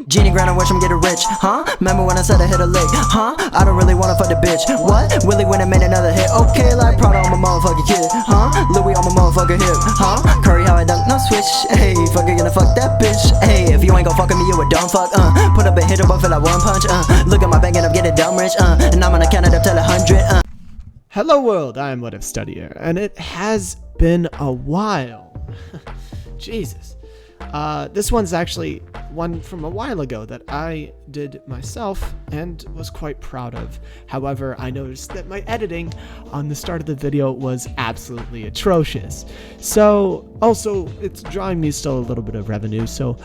Genie grind and watch him get rich, huh? Remember when I said I hit a lick, huh? I don't really wanna fuck the bitch, what? Willie went and made another hit, okay, like Prada on my motherfucking kid, huh? Louis on my motherfucking hip, huh? Curry how I dunk, no switch, hey, fucker gonna fuck that bitch, hey, if you ain't gon' fuck with me, you a dumb fuck, put up a hit but feel like one punch, look at my bank and I'm getting dumb rich, and I'm gonna count it up till 100, Hello world, I am What If Studier, and it has been a while. Jesus. This one's actually one from a while ago that I did myself and was quite proud of. However, I noticed that my editing on the start of the video was absolutely atrocious. So, also, it's drawing me still a little bit of revenue, so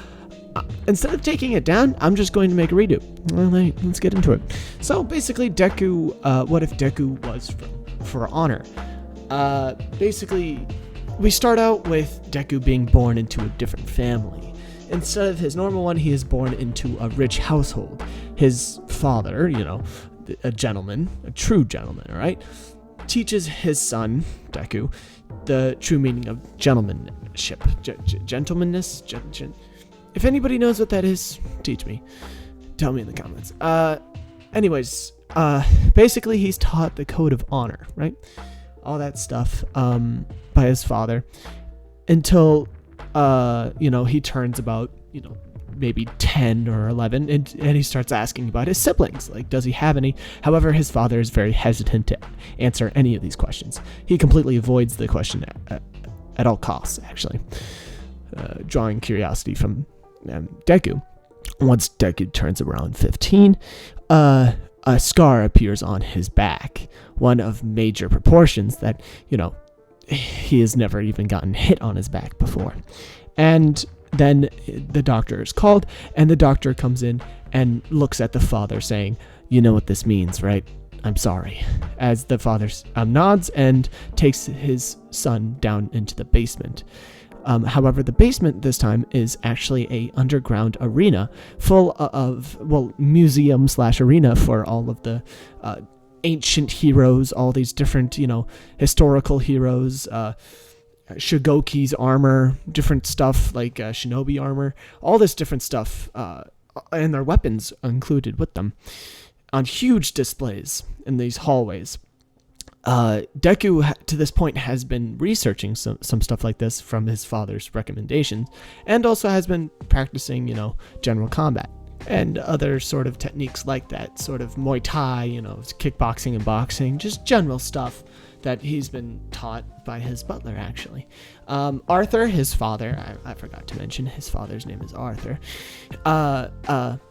instead of taking it down, I'm just going to make a redo. Well, let's get into it. So, basically, Deku, what if Deku was for honor? Basically, we start out with Deku being born into a different family. Instead of his normal one, he is born into a rich household. His father, a gentleman, a true gentleman, all right, teaches his son, Deku, the true meaning of gentlemanship. Gentlemanness? If anybody knows what that is, teach me. Tell me in the comments. Basically, he's taught the code of honor, right? All that stuff by his father until he turns about maybe 10 or 11 and he starts asking about his siblings, like does he have any. However, his father is very hesitant to answer any of these questions. He completely avoids the question at all costs, actually, drawing curiosity from Deku. Once Deku turns around 15, a scar appears on his back, one of major proportions that, he has never even gotten hit on his back before. And then the doctor is called, and the doctor comes in and looks at the father saying, you know what this means, right? I'm sorry. As the father nods and takes his son down into the basement. However, the basement this time is actually a underground arena full of, museum/arena for all of the ancient heroes, all these different, historical heroes, Shigoki's armor, different stuff like shinobi armor, all this different stuff, and their weapons included with them on huge displays in these hallways. Deku, to this point, has been researching some stuff like this from his father's recommendations, and also has been practicing, general combat and other sort of techniques like that, sort of Muay Thai, kickboxing and boxing, just general stuff that he's been taught by his butler, actually. Arthur, his father, I forgot to mention, his father's name is Arthur,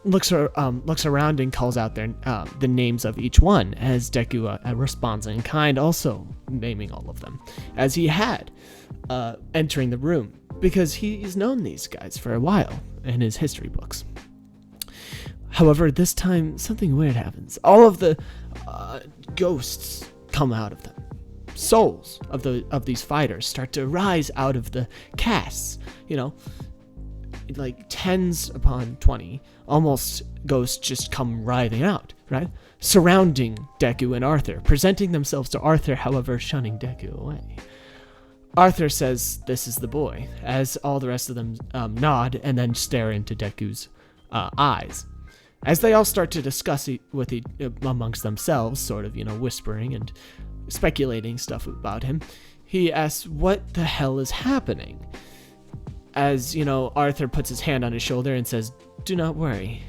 looks around and calls out the names of each one, as Deku responds in kind, also naming all of them, as he had entering the room, because he's known these guys for a while in his history books. However, this time, something weird happens. All of the ghosts come out of them. Souls of these fighters start to rise out of the casts, like 10s upon 20, almost ghosts just come writhing out, right? Surrounding Deku and Arthur, presenting themselves to Arthur, however, shunning Deku away. Arthur says, "This is the boy," as all the rest of them nod and then stare into Deku's eyes. As they all start to discuss amongst themselves, sort of, whispering and speculating stuff about him, he asks what the hell is happening. As, Arthur puts his hand on his shoulder and says, "Do not worry.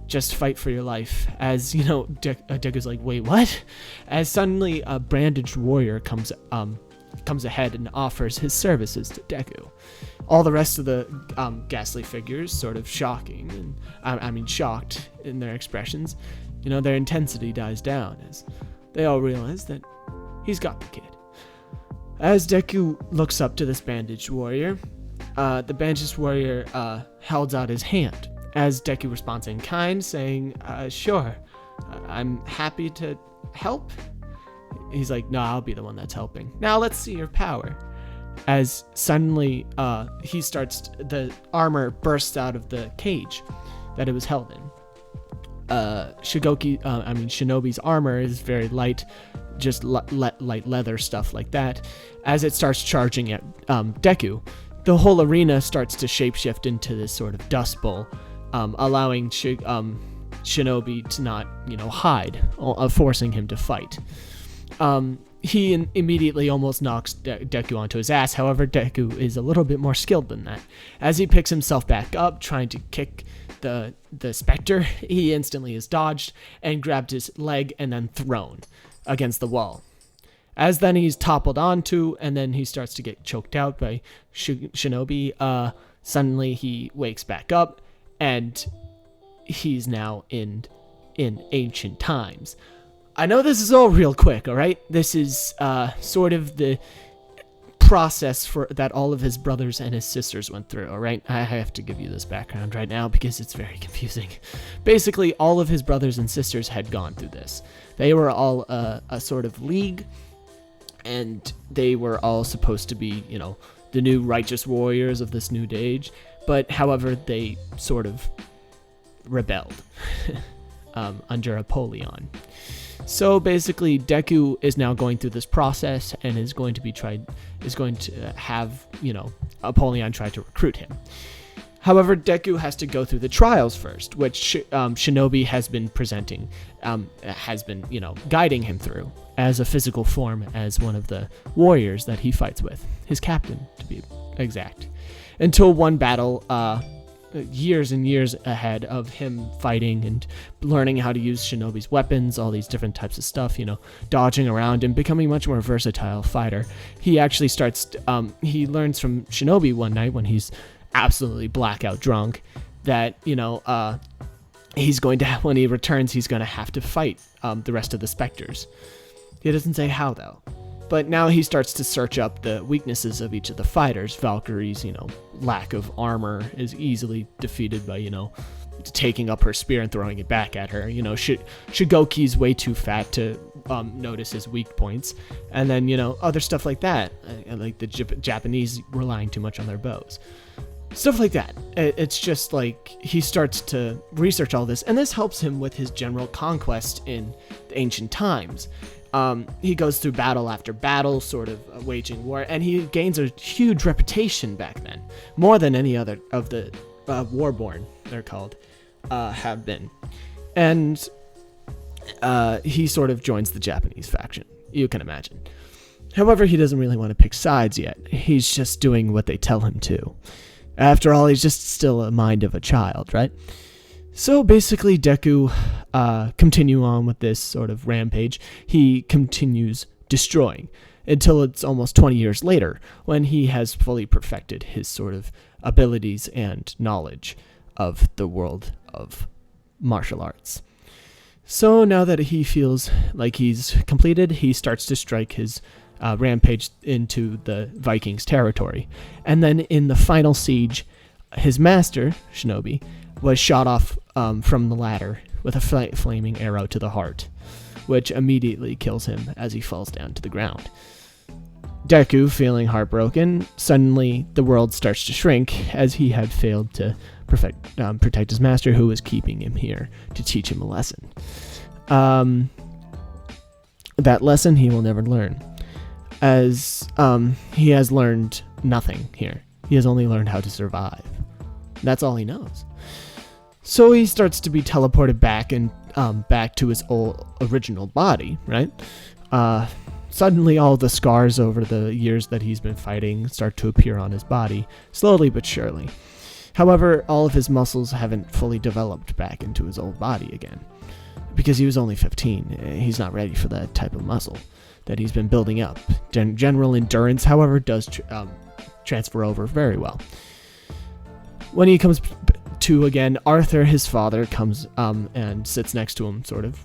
Just fight for your life." As, Deku's like, "Wait, what?" As suddenly a bandaged warrior comes ahead and offers his services to Deku. All the rest of the ghastly figures sort of shocked in their expressions. Their intensity dies down as they all realize that he's got the kid. As Deku looks up to this bandaged warrior, the bandaged warrior holds out his hand, as Deku responds in kind, saying, "Sure, I'm happy to help." He's like, "No, I'll be the one that's helping. Now let's see your power." As suddenly the armor bursts out of the cage that it was held in. Shinobi's armor is very light, just light leather stuff like that. As it starts charging at Deku, the whole arena starts to shapeshift into this sort of dust bowl allowing Shinobi to not, hide, forcing him to fight. He immediately almost knocks Deku onto his ass. However, Deku is a little bit more skilled than that. As he picks himself back up, trying to kick the specter, he instantly is dodged and grabbed his leg and then thrown against the wall. As then he's toppled onto, and then he starts to get choked out by Shinobi. Suddenly he wakes back up, and he's now in ancient times. I know this is all real quick, all right? This is sort of the process that all of his brothers and his sisters went through, all right? I have to give you this background right now because it's very confusing. Basically, all of his brothers and sisters had gone through this. They were all a sort of league, and they were all supposed to be, the new righteous warriors of this new age. But, however, they sort of rebelled under Apollyon. So basically, Deku is now going through this process and is going to have, Apollyon try to recruit him. However, Deku has to go through the trials first, which Shinobi has been guiding him through as a physical form, as one of the warriors that he fights with, his captain, to be exact. Until one battle, years and years ahead of him fighting and learning how to use Shinobi's weapons, all these different types of stuff, dodging around and becoming a much more versatile fighter. He actually he learns from Shinobi one night when he's absolutely blackout drunk that, he's going to, when he returns, he's going to have to fight the rest of the specters. He doesn't say how, though. But now he starts to search up the weaknesses of each of the fighters. Valkyrie's, lack of armor is easily defeated by, taking up her spear and throwing it back at her. Shigoki's way too fat to notice his weak points. And then, other stuff like that. Like the Japanese relying too much on their bows. Stuff like that. It's just like he starts to research all this. And this helps him with his general conquest in the ancient times. He goes through battle after battle, sort of waging war, and he gains a huge reputation back then, more than any other of the Warborn, they're called, have been. And he sort of joins the Japanese faction, you can imagine. However, he doesn't really want to pick sides yet. He's just doing what they tell him to. After all, he's just still a mind of a child, right? So basically, Deku continue on with this sort of rampage. He continues destroying until it's almost 20 years later when he has fully perfected his sort of abilities and knowledge of the world of martial arts. So now that he feels like he's completed, he starts to strike his rampage into the Vikings' territory. And then in the final siege, his master, Shinobi, was shot off from the ladder with a flaming arrow to the heart, which immediately kills him as he falls down to the ground. Deku, feeling heartbroken, suddenly the world starts to shrink as he had failed to protect his master, who was keeping him here to teach him a lesson. That lesson he will never learn, as he has learned nothing here. He has only learned how to survive. That's all he knows. So he starts to be teleported back to his old original body, right? Suddenly all the scars over the years that he's been fighting start to appear on his body, slowly but surely. However, all of his muscles haven't fully developed back into his old body again. Because he was only 15, he's not ready for that type of muscle that he's been building up. General endurance, however, does transfer over very well. When he comes to again, Arthur, his father, comes and sits next to him, sort of,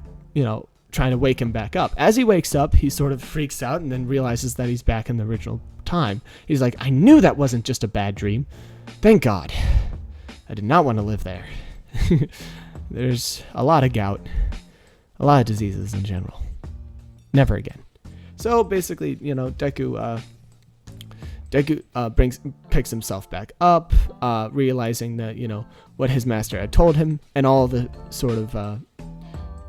trying to wake him back up. As he wakes up, he sort of freaks out and then realizes that he's back in the original time. He's like, I knew that wasn't just a bad dream. Thank God. I did not want to live there. There's a lot of gout, a lot of diseases in general. Never again. So basically, Deku picks himself back up, realizing that, what his master had told him, and all the sort of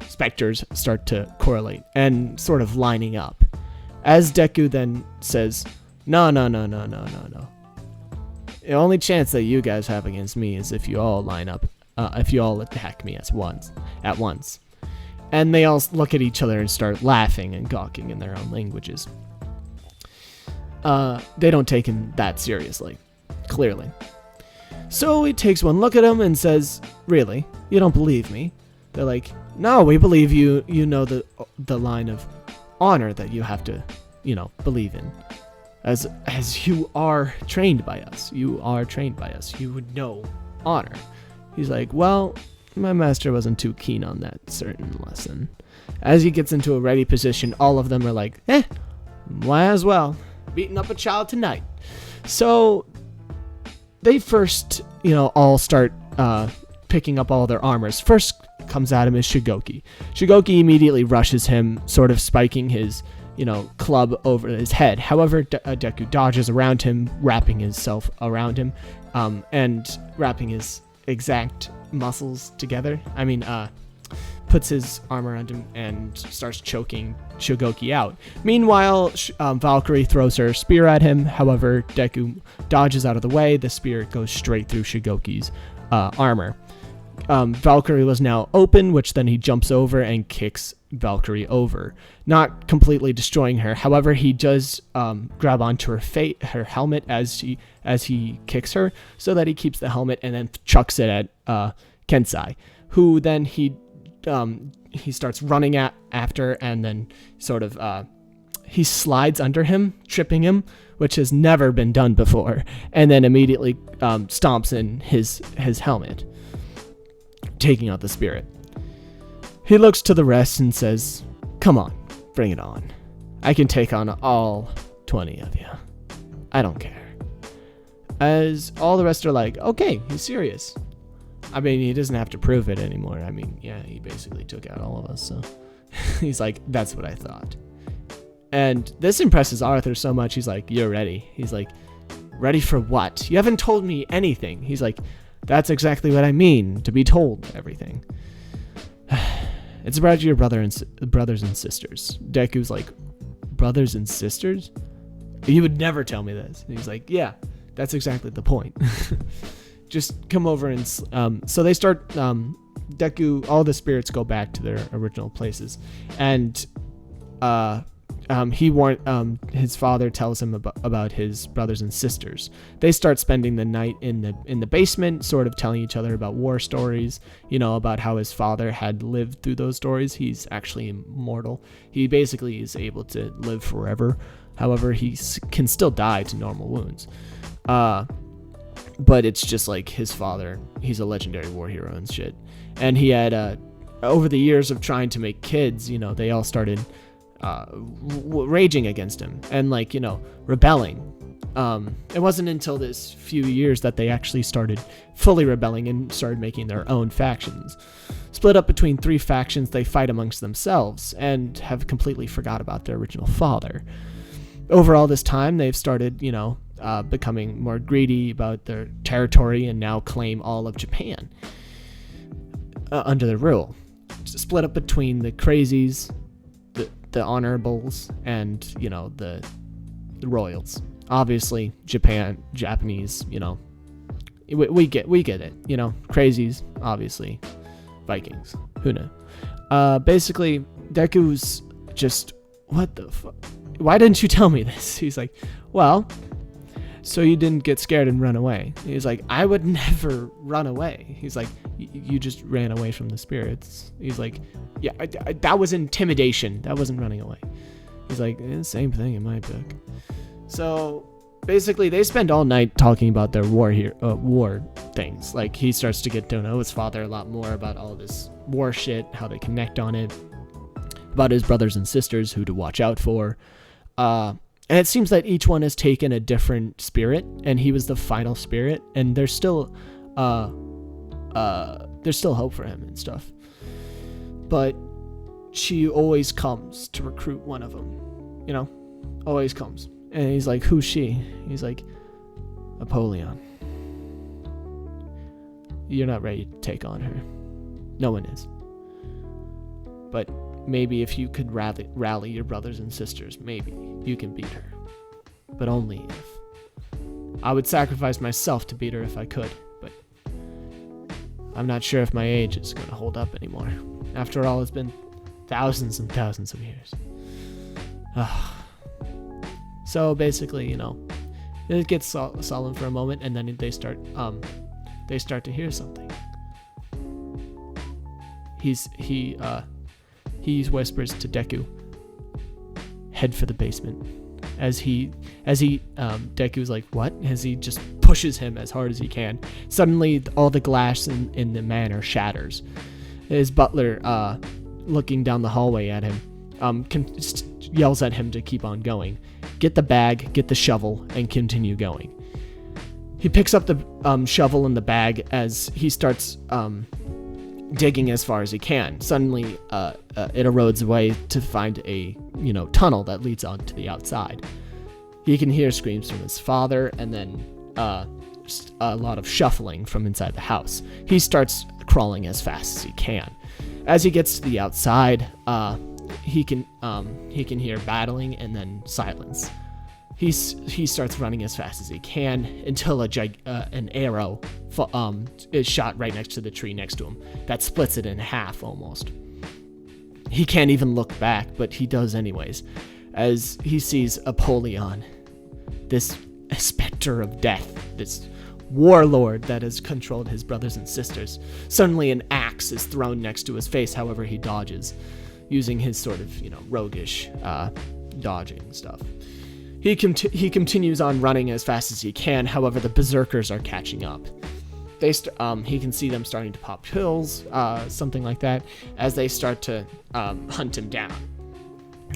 specters start to correlate and sort of lining up. As Deku then says, no. The only chance that you guys have against me is if you all line up if you all attack me at once. And they all look at each other and start laughing and gawking in their own languages. They don't take him that seriously, clearly. So he takes one look at him and says, "Really? You don't believe me?" They're like, "No, we believe you. You know the line of honor that you have to, believe in. As you are trained by us. You are trained by us. You would know honor." He's like, "Well, my master wasn't too keen on that certain lesson." As he gets into a ready position, all of them are like, might as well. Beating up a child tonight. So they first, all start picking up all their armors. First comes at him is Shigoki. Shigoki immediately rushes him, sort of spiking his, club over his head. However, Deku dodges around him, wrapping himself around him, and wrapping his exact muscles together. Puts his arm around him and starts choking Shigoki out. Meanwhile, Valkyrie throws her spear at him. However, Deku dodges out of the way. The spear goes straight through Shigoki's armor. Valkyrie was now open, which then he jumps over and kicks Valkyrie over, not completely destroying her. However, he does grab onto her helmet as he kicks her, so that he keeps the helmet and then chucks it at Kensai, who then he starts running after, and then sort of he slides under him, tripping him, which has never been done before, and then immediately stomps in his helmet, taking out the spirit. He looks to the rest and says, "Come on, bring it on. I can take on all 20 of you. I don't care." As all the rest are like, "Okay, he's serious." He doesn't have to prove it anymore. He basically took out all of us, so he's like, "That's what I thought." And this impresses Arthur so much, he's like, "You're ready." He's like, "Ready for what? You haven't told me anything." He's like, "That's exactly what I mean, to be told everything." "It's about your brothers and sisters." Deku's like, "Brothers and sisters? You would never tell me this." And he's like, "Yeah, that's exactly the point." Just come over and so they start Deku, all the spirits go back to their original places, and his father tells him about his brothers and sisters. They start spending the night in the basement, sort of telling each other about war stories, about how his father had lived through those stories. He's actually immortal. He basically is able to live forever. However, he can still die to normal wounds. But it's just like his father, he's a legendary war hero and shit. And he had, over the years of trying to make kids, they all started raging against him and rebelling. It wasn't until this few years that they actually started fully rebelling and started making their own factions. Split up between 3 factions, they fight amongst themselves and have completely forgot about their original father. Over all this time, they've started, becoming more greedy about their territory and now claim all of Japan under their rule. Split up between the crazies, the honorables, and the royals. Obviously, Japanese, we get it. Crazies, obviously, Vikings. Who knew? Basically, Deku's just, what the fuck? Why didn't you tell me this? He's like, "Well, so you didn't get scared and run away." He's like, "I would never run away." He's like, "You just ran away from the spirits." He's like, "Yeah, that was intimidation. That wasn't running away." He's like, "Same thing in my book." So basically, they spend all night talking about their war things. Like, he starts to get to know his father a lot more about all this war shit, how they connect on it, about his brothers and sisters, who to watch out for. And it seems that each one has taken a different spirit, and he was the final spirit, and there's still hope for him and stuff. But she always comes to recruit one of them, always comes. And he's like, "Who's she?" He's like, "Apollyon. You're not ready to take on her. No one is. But maybe if you could rally your brothers and sisters, maybe you can beat her. But only if. I would sacrifice myself to beat her if I could, but I'm not sure if my age is going to hold up anymore. After all, it's been thousands and thousands of years. So basically, it gets solemn for a moment, and then they start to hear something. He whispers to Deku, head for the basement. As Deku's like, what? As he just pushes him as hard as he can. Suddenly, all the glass in the manor shatters. His butler, looking down the hallway at him, yells at him to keep on going. Get the bag, get the shovel, and continue going. He picks up the shovel and the bag as he starts digging as far as he can. Suddenly, it erodes away to find a tunnel that leads on to the outside. He can hear screams from his father, and then just a lot of shuffling from inside the house. He starts crawling as fast as he can. As he gets to the outside, he can hear battling and then silence. He starts running as fast as he can until an arrow is shot right next to the tree next to him that splits it in half almost. He can't even look back, but he does anyways, as he sees Apollyon, this specter of death, this warlord that has controlled his brothers and sisters. Suddenly an axe is thrown next to his face, however he dodges, using his sort of, roguish dodging stuff. He continues on running as fast as he can, however the berserkers are catching up. He can see them starting to pop pills, something like that, as they start to hunt him down.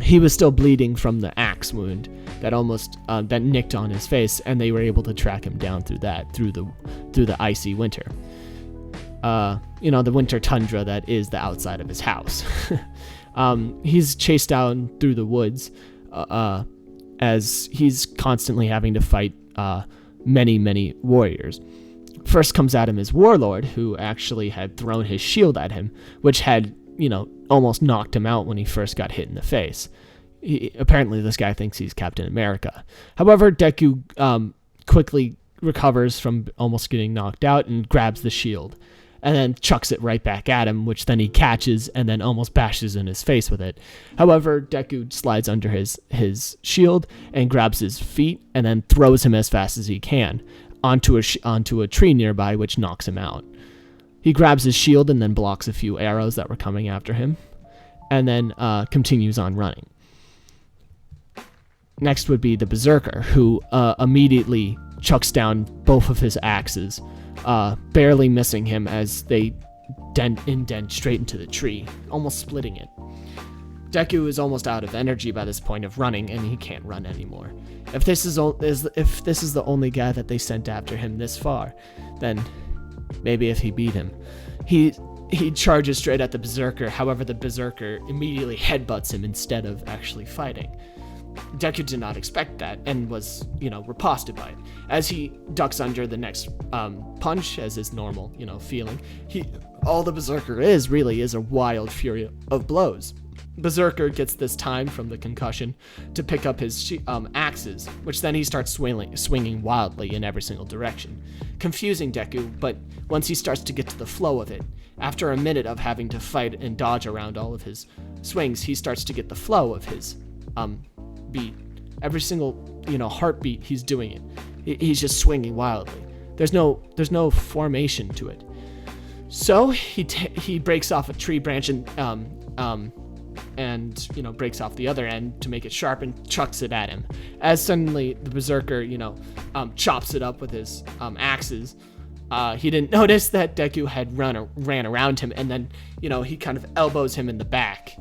He was still bleeding from the axe wound that almost that nicked on his face, and they were able to track him down through the icy winter. The winter tundra that is the outside of his house. He's chased down through the woods, as he's constantly having to fight many warriors. First comes at him his warlord, who actually had thrown his shield at him, which had, almost knocked him out when he first got hit in the face. Apparently this guy thinks he's Captain America. However, Deku quickly recovers from almost getting knocked out and grabs the shield, and then chucks it right back at him, which then he catches and then almost bashes in his face with it. However, Deku slides under his shield and grabs his feet and then throws him as fast as he can onto a tree nearby, which knocks him out. He grabs his shield and then blocks a few arrows that were coming after him, and then continues on running. Next would be the berserker, who immediately chucks down both of his axes, barely missing him as they indent straight into the tree, almost splitting it. Deku is almost out of energy by this point of running, and he can't run anymore. If this is the only guy that they sent after him this far, then maybe if he beat him. He charges straight at the berserker, however the berserker immediately headbutts him instead of actually fighting. Deku did not expect that and was, riposted by it. As he ducks under the next punch, as his normal, feeling, all the berserker is a wild fury of blows. Berserker gets this time from the concussion to pick up his axes, which then he starts swinging wildly in every single direction, confusing Deku, but once he starts to get to the flow of it, after a minute of having to fight and dodge around all of his swings, he starts to get the flow of his beat. Every single, heartbeat, he's doing it. He's just swinging wildly. There's no formation to it. So he breaks off a tree branch and breaks off the other end to make it sharp and chucks it at him. As suddenly the berserker, chops it up with his axes. He didn't notice that Deku had ran around him, and then, he kind of elbows him in the back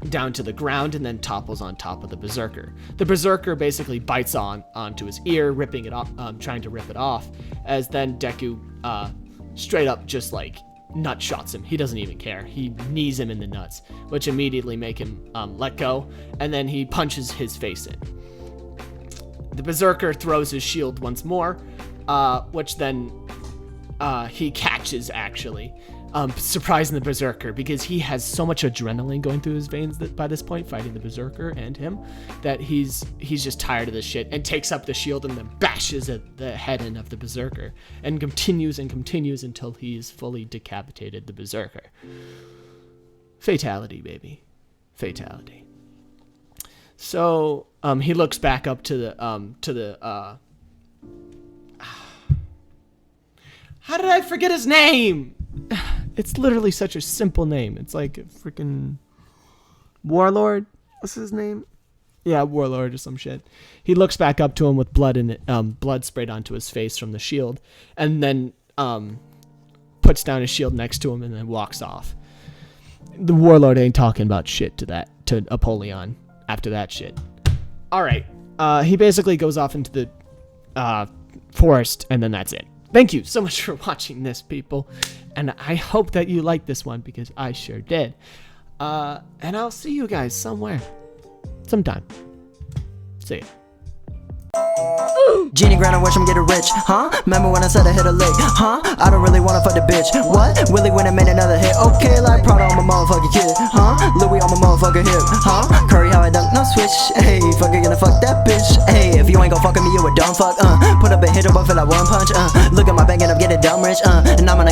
down to the ground and then topples on top of the berserker. The berserker basically bites onto his ear, ripping it off, trying to rip it off, as then Deku straight up just like nut shots him. He doesn't even care. He knees him in the nuts, which immediately make him let go, and then he punches his face in. The berserker throws his shield once more, which then he catches actually, surprising the Berserker, because he has so much adrenaline going through his veins that by this point, fighting the Berserker and him, that he's just tired of this shit and takes up the shield and then bashes at the head end of the Berserker and continues until he's fully decapitated the Berserker. Fatality, baby. Fatality. So he looks back up to the how did I forget his name? It's literally such a simple name. It's like a freaking Warlord. What's his name? Yeah, Warlord or some shit. He looks back up to him with blood sprayed onto his face from the shield, and then puts down his shield next to him and then walks off. The Warlord ain't talking about shit to Apollyon after that shit. All right. He basically goes off into the forest, and then that's it. Thank you so much for watching this, people. And I hope that you liked this one, because I sure did. And I'll see you guys sometime. See ya. Genie grind, I wish I'm getting rich, huh? Remember when I said I hit a lick, huh? I don't really wanna fuck the bitch, what? Willie went and made another hit, okay, like Prada on my motherfucking kid, huh? Louis on my motherfucking hip, huh? Curry how I dunk, no switch, hey, fucker gonna fuck that bitch, hey, if you ain't gon' fuck with me, you a dumb fuck, put up a hit him up for that one punch, look at my bank and I'm getting dumb rich, and I'm gonna